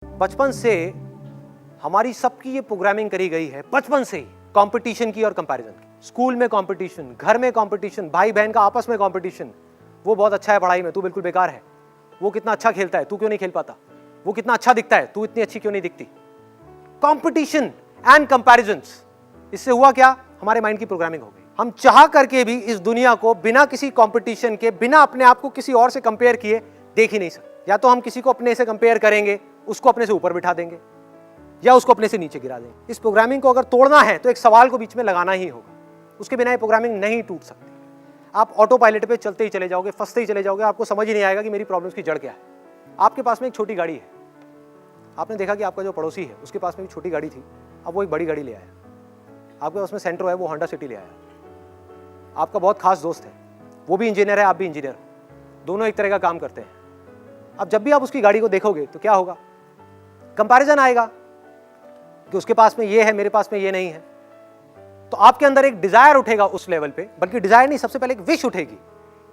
बचपन से हमारी सबकी ये प्रोग्रामिंग करी गई है, बचपन से ही, कंपटीशन की और कंपैरिजन की। स्कूल में कंपटीशन, घर में कंपटीशन, भाई बहन का आपस में कंपटीशन। वो बहुत अच्छा है पढ़ाई में, तू बिल्कुल बेकार है। वो कितना अच्छा खेलता है, तू क्यों नहीं खेल पाता। वो कितना अच्छा दिखता है, तू इतनी अच्छी क्यों नहीं दिखती। कंपटीशन एंड कंपैरिजन्स, इससे हुआ क्या, हमारे माइंड की प्रोग्रामिंग हो गई। हम चाह करके भी इस दुनिया को बिना किसी कंपटीशन के, बिना अपने आप को किसी और से कंपेयर किए देख ही नहीं सकते। या तो हम किसी को अपने से कंपेयर करेंगे, उसको अपने से ऊपर बिठा देंगे, या उसको अपने से नीचे गिरा देंगे। इस प्रोग्रामिंग को अगर तोड़ना है तो एक सवाल को बीच में लगाना ही होगा, उसके बिना ये प्रोग्रामिंग नहीं टूट सकती। आप ऑटो पायलट पे चलते ही चले जाओगे, फंसते ही चले जाओगे, आपको समझ ही नहीं आएगा कि मेरी प्रॉब्लम्स की जड़ क्या है। आपके पास में एक छोटी गाड़ी है, आपने देखा कि आपका जो पड़ोसी है उसके पास में भी छोटी गाड़ी थी, अब वो एक बड़ी गाड़ी ले आया। आपके पास में सेंट्रो है, वो होंडा सिटी ले आया। आपका बहुत खास दोस्त है, वो भी इंजीनियर है, आप भी इंजीनियर हो, दोनों एक तरह का काम करते हैं। अब जब भी आप उसकी गाड़ी को देखोगे तो क्या होगा, कंपैरिजन आएगा कि उसके पास में ये है, मेरे पास में ये नहीं है। तो आपके अंदर एक डिजायर उठेगा उस लेवल पे, बल्कि डिजायर नहीं, सबसे पहले एक विश उठेगी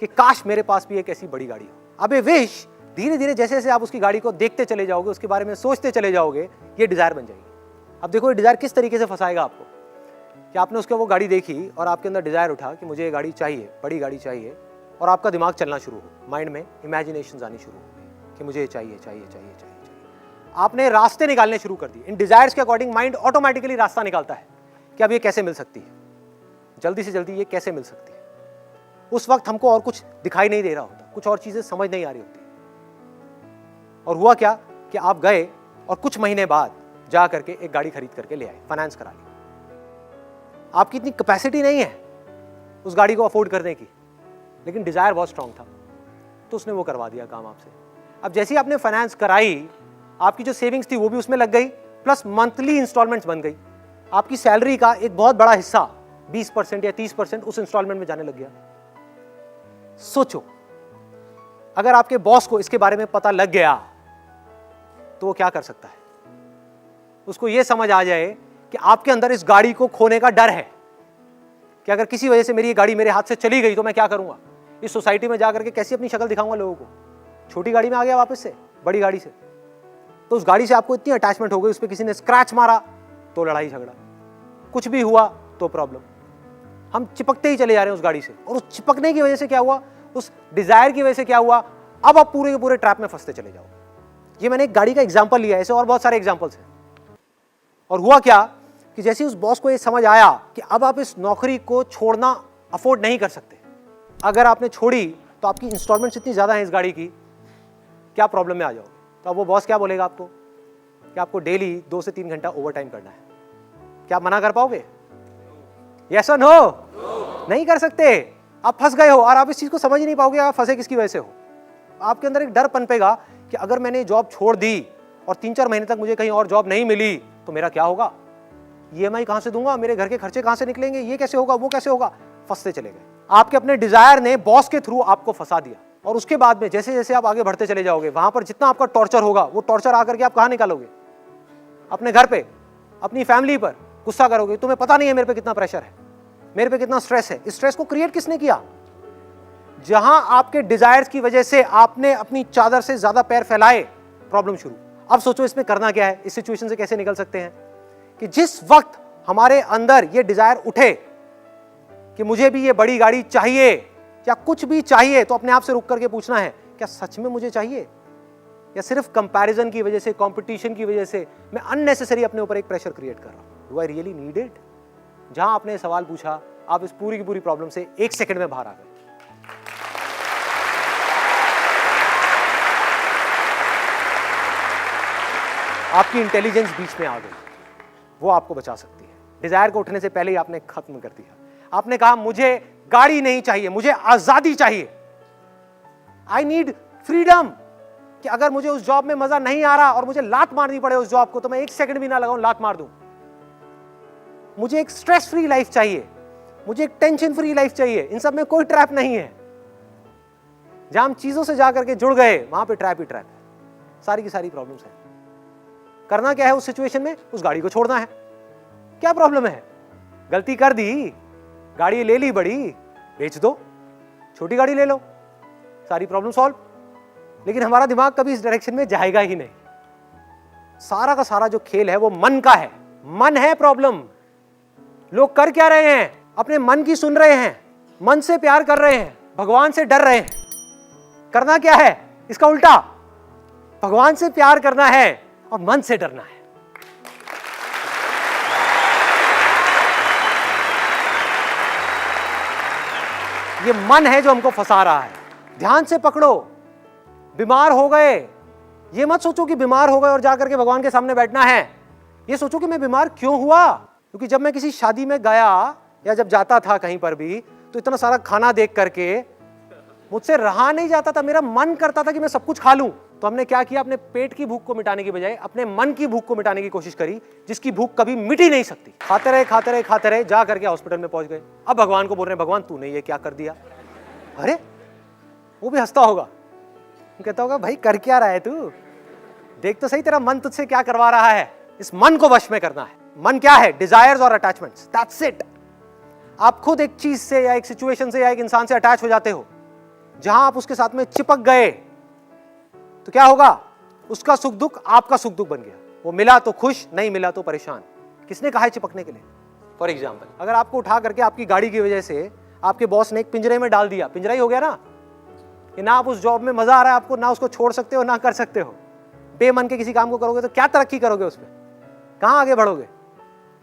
कि काश मेरे पास भी एक ऐसी बड़ी गाड़ी हो। अब ये विश धीरे धीरे जैसे जैसे आप उसकी गाड़ी को देखते चले जाओगे, उसके बारे में सोचते चले जाओगे, ये डिजायर बन जाएगी। अब देखो ये डिजायर किस तरीके से फंसाएगा आपको, कि आपने उसके वो गाड़ी देखी और आपके अंदर डिजायर उठा कि मुझे ये गाड़ी चाहिए, बड़ी गाड़ी चाहिए, और आपका दिमाग चलना शुरू हो, माइंड में इमेजिनेशंस आनी शुरू हो गई कि मुझे ये चाहिए चाहिए चाहिए चाहिए। आपने रास्ते निकालने शुरू कर दिए, इन डिजायर्स के अकॉर्डिंग माइंड ऑटोमेटिकली रास्ता निकालता है कि अब ये कैसे मिल सकती है, जल्दी से जल्दी ये कैसे मिल सकती है। उस वक्त हमको और कुछ दिखाई नहीं दे रहा होता, कुछ और चीजें समझ नहीं आ रही होती। और हुआ क्या कि आप गए और कुछ महीने बाद जा करके एक गाड़ी खरीद करके ले आए, फाइनेंस करा ली। आपकी इतनी कैपेसिटी नहीं है उस गाड़ी को अफोर्ड करने की, लेकिन डिजायर बहुत स्ट्रांग था, तो उसने वो करवा दिया काम आपसे। अब जैसे ही आपने फाइनेंस कराई, आपकी जो सेविंग्स थी वो भी उसमें लग गई, प्लस मंथली इंस्टॉलमेंट्स बन गई। आपकी सैलरी का एक बहुत बड़ा हिस्सा 20% या 30% उस इंस्टॉलमेंट में जाने लग गया। सोचो, अगर आपके बॉस को इसके बारे में पता लग गया तो वो क्या कर सकता है। उसको ये समझ आ जाए कि आपके अंदर इस गाड़ी को खोने का डर है कि अगर किसी वजह से मेरी ये गाड़ी मेरे हाथ से चली गई तो मैं क्या करूंगा, इस सोसाइटी में जाकर के कैसी अपनी शक्ल दिखाऊंगा लोगों को। छोटी गाड़ी में आ गया वापस से बड़ी गाड़ी से, तो उस गाड़ी से आपको इतनी अटैचमेंट हो गई, उस पर किसी ने स्क्रैच मारा तो लड़ाई झगड़ा, कुछ भी हुआ तो प्रॉब्लम। हम चिपकते ही चले जा रहे हैं उस गाड़ी से, और उस चिपकने की वजह से क्या हुआ, उस डिजायर की वजह से क्या हुआ, अब आप पूरे के पूरे ट्रैप में फंसते चले जाओ। ये मैंने एक गाड़ी का एग्जाम्पल लिया है, ऐसे और बहुत सारे एग्जाम्पल्स हैं। और हुआ क्या कि जैसे उस बॉस को ये समझ आया कि अब आप इस नौकरी को छोड़ना अफोर्ड नहीं कर सकते, अगर आपने छोड़ी तो आपकी इंस्टॉलमेंट्स इतनी ज्यादा है इस गाड़ी की, क्या प्रॉब्लम में आ जाओगे। तो अब वो बॉस क्या बोलेगा आपको कि आपको डेली 2 से 3 घंटा ओवर टाइम करना है। क्या आप मना कर पाओगे? यस और नो? नहीं कर सकते। आप फंस गए हो और आप इस चीज को समझ ही नहीं पाओगे आप फंसे किसकी वजह से हो। आपके अंदर एक डर पनपेगा कि अगर मैंने जॉब छोड़ दी और 3-4 महीने तक मुझे कहीं और जॉब नहीं मिली तो मेरा क्या होगा, ईएमआई कहां से दूंगा, मेरे घर के खर्चे कहां से निकलेंगे, ये कैसे होगा, वो कैसे होगा। फंसते चले गए। आपके अपने डिजायर ने बॉस के थ्रू आपको फंसा दिया, और उसके बाद में जैसे जैसे आप आगे बढ़ते चले जाओगे, वहां पर जितना आपका टॉर्चर होगा, वो टॉर्चर आकर के आप कहां निकालोगे, अपने घर पे, अपनी फैमिली पर गुस्सा करोगे। तुम्हें पता नहीं है मेरे पे कितना प्रेशर है, मेरे पे कितना स्ट्रेस है। इस स्ट्रेस को क्रिएट किसने किया? जहां आपके डिजायर्स की वजह से आपने अपनी चादर से ज्यादा पैर फैलाए, प्रॉब्लम शुरू। अब सोचो इसमें करना क्या है, इस सिचुएशन से कैसे निकल सकते हैं। कि जिस वक्त हमारे अंदर ये डिजायर उठे कि मुझे भी ये बड़ी गाड़ी चाहिए या कुछ भी चाहिए, तो अपने आप से रुक करके पूछना है, क्या सच में मुझे चाहिए, या सिर्फ कंपैरिजन की वजह से, कंपटीशन की वजह से मैं अननेसेसरी अपने ऊपर एक प्रेशर क्रिएट कर रहा हूं। Do I really need it? जहां आपने सवाल पूछा, आप इस पूरी की पूरी प्रॉब्लम से 1 सेकंड में बाहर आ गए। आपकी इंटेलिजेंस बीच में आ गई, वो आपको बचा सकती है। डिजायर को उठने से पहले ही आपने खत्म कर दिया। आपने कहा मुझे गाड़ी नहीं चाहिए, मुझे आजादी चाहिए, आई नीड फ्रीडम, कि अगर मुझे उस जॉब में मजा नहीं आ रहा और मुझे लात मारनी पड़े उस जॉब को, तो मैं 1 सेकंड भी ना लगाऊं, लात मार दूं। मुझे एक स्ट्रेस फ्री लाइफ चाहिए, मुझे एक टेंशन फ्री लाइफ चाहिए। इन सब में कोई ट्रैप नहीं है। जहां हम चीजों से जाकर के जुड़ गए, वहां पे ट्रैप ही ट्रैप है, सारी की सारी प्रॉब्लम्स है। करना क्या है उस सिचुएशन में? उस गाड़ी को छोड़ना है। क्या प्रॉब्लम है? गलती कर दी, गाड़ी ले ली बड़ी, बेच दो, छोटी गाड़ी ले लो, सारी प्रॉब्लम सॉल्व। लेकिन हमारा दिमाग कभी इस डायरेक्शन में जाएगा ही नहीं। सारा का सारा जो खेल है वो मन का है। मन है प्रॉब्लम। लोग कर क्या रहे हैं? अपने मन की सुन रहे हैं, मन से प्यार कर रहे हैं, भगवान से डर रहे हैं। करना क्या है? इसका उल्टा, भगवान से प्यार करना है और मन से डरना है। ये मन है जो हमको फंसा रहा है। ध्यान से पकड़ो। बीमार हो गए, ये मत सोचो कि बीमार हो गए और जाकर के भगवान के सामने बैठना है। ये सोचो कि मैं बीमार क्यों हुआ। क्योंकि जब मैं किसी शादी में गया या जब जाता था कहीं पर भी, तो इतना सारा खाना देख करके मुझसे रहा नहीं जाता था। मेरा मन करता था कि मैं सब कुछ खा लूं। तो हमने क्या किया? अपने पेट की भूख को मिटाने की बजाय अपने मन की भूख को मिटाने की कोशिश करी, जिसकी भूख कभी मिट ही नहीं सकती। खाते रहे खाते रहे खाते रहे, जा करके हॉस्पिटल में पहुंच गए। अब भगवान को बोल रहे हैं, भगवान तूने ये क्या कर दिया। अरे वो भी हंसता होगा, कहता होगा भाई कर क्या रहा है तू, देख तो सही तेरा मन तुझसे क्या करवा रहा है। इस मन को वश में करना है। मन क्या है? डिजायर्स और अटैचमेंट्स, दैट्स इट। आप खुद एक चीज से या एक सिचुएशन से या एक इंसान से अटैच हो जाते हो। जहां आप उसके साथ में चिपक गए तो क्या होगा? उसका सुख दुख आपका सुख दुख बन गया। वो मिला तो खुश, नहीं मिला तो परेशान। किसने कहा है चिपकने के लिए? फॉर एग्जाम्पल, अगर आपको उठा करके आपकी गाड़ी की वजह से आपके बॉस ने एक पिंजरे में डाल दिया, पिंजरा ही हो गया ना, कि ना आप उस जॉब में मजा आ रहा है आपको, ना उसको छोड़ सकते हो ना कर सकते हो। बेमन के किसी काम को करोगे तो क्या तरक्की करोगे उसमें? कहां आगे बढ़ोगे?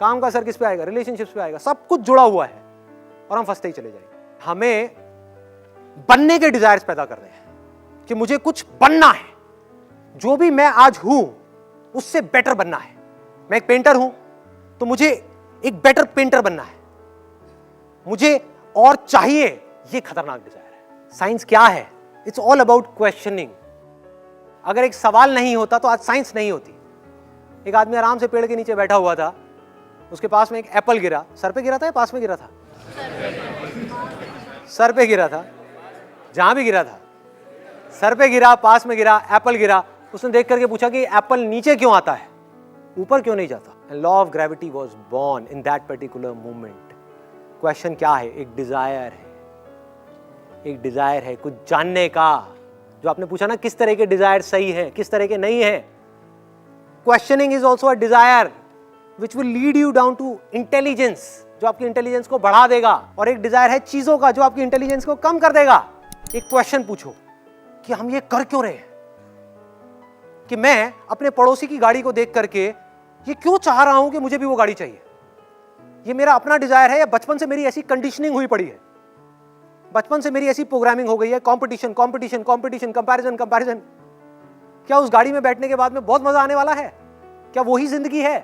काम का असर किस पे आएगा? रिलेशनशिप्स पे आएगा। सब कुछ जुड़ा हुआ है और हम फंसते ही चले जाएंगे। हमें बनने के डिजायर्स पैदा करने हैं कि मुझे कुछ बनना है, जो भी मैं आज हूं उससे बेटर बनना है। मैं एक पेंटर हूं तो मुझे एक बेटर पेंटर बनना है, मुझे और चाहिए। ये खतरनाक डिजायर है। साइंस क्या है? It's all about questioning. अगर एक सवाल नहीं होता तो आज साइंस नहीं होती। एक आदमी आराम से पेड़ के नीचे बैठा हुआ था, उसके पास में एक एप्पल गिरा। सर पे गिरा था या पास में गिरा था? सर पे गिरा था। जहां भी गिरा था, सर पे गिरा, पास में गिरा, एप्पल गिरा। उसने देख करके पूछा कि एप्पल नीचे क्यों आता है, ऊपर क्यों नहीं जाता? And law of gravity was born in that particular moment. Question क्या है? एक डिजायर है। एक डिजायर है कुछ जानने का। जो आपने पूछा ना, किस तरह के डिजायर सही है, किस तरह के नहीं है। Questioning is also a desire which will lead you down to intelligence, जो आपकी इंटेलिजेंस को बढ़ा देगा। और एक डिजायर है चीजों का, जो आपकी इंटेलिजेंस को कम कर देगा। एक क्वेश्चन पूछो कि हम ये कर क्यों रहे हैं, कि मैं अपने पड़ोसी की गाड़ी को देख करके ये क्यों चाह रहा हूं कि मुझे भी वो गाड़ी चाहिए। ये मेरा अपना डिजायर है या बचपन से मेरी ऐसी कंडीशनिंग हुई पड़ी है, बचपन से मेरी ऐसी प्रोग्रामिंग हो गई है, competition competition competition, comparison comparison. क्या उस गाड़ी में बैठने के बाद में बहुत मजा आने वाला है? क्या वही जिंदगी है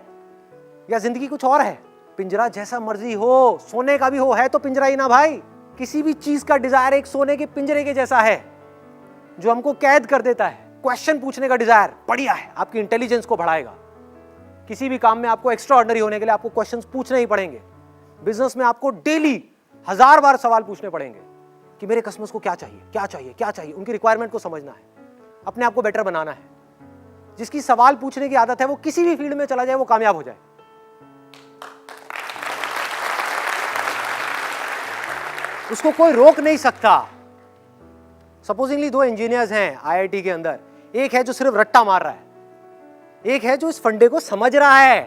या जिंदगी कुछ और है? पिंजरा जैसा मर्जी हो, सोने का भी हो, है तो पिंजरा ही ना भाई। किसी भी चीज का डिजायर एक सोने के पिंजरे के जैसा है जो हमको कैद कर देता है। क्वेश्चन पूछने का डिजायर बढ़िया है, आपकी इंटेलिजेंस को बढ़ाएगा। किसी भी काम में आपको एक्स्ट्रा ऑर्डिनरी होने के लिए आपको क्वेश्चंस पूछने ही पड़ेंगे। बिजनेस में आपको डेली 1000 बार सवाल पूछने पड़ेंगे कि मेरे कस्टमर्स को क्या चाहिए, क्या चाहिए, क्या चाहिए। उनकी रिक्वायरमेंट को समझना है, अपने आप को बेटर बनाना है। जिसकी सवाल पूछने की आदत है वो किसी भी फील्ड में चला जाए, वो कामयाब हो जाए। उसको कोई रोक नहीं सकता। सपोजिंगली 2 इंजीनियर्स हैं आईआईटी के अंदर, एक है जो सिर्फ रट्टा मार रहा है, एक है जो इस फंडे को समझ रहा है।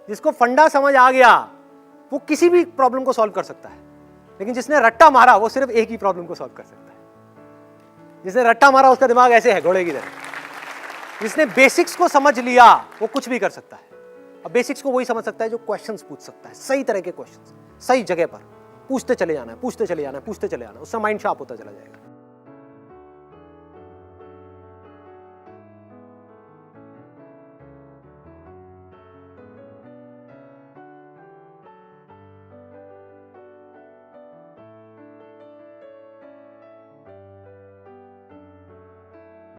जिसको फंडा समझ आ गया वो किसी भी प्रॉब्लम को सॉल्व कर सकता है, लेकिन जिसने रट्टा मारा वो सिर्फ एक ही प्रॉब्लम को सॉल्व कर सकता है। जिसने रट्टा मारा उसका दिमाग ऐसे है घोड़े की तरह। जिसने बेसिक्स को समझ लिया वो कुछ भी कर सकता है। अब बेसिक्स को वही समझ सकता है जो क्वेश्चंस पूछ सकता है, सही तरह के क्वेश्चंस, सही जगह पर पूछते चले जाना है, पूछते चले जाना है, पूछते चले जाना है। उससे माइंड शार्प होता चला जाएगा।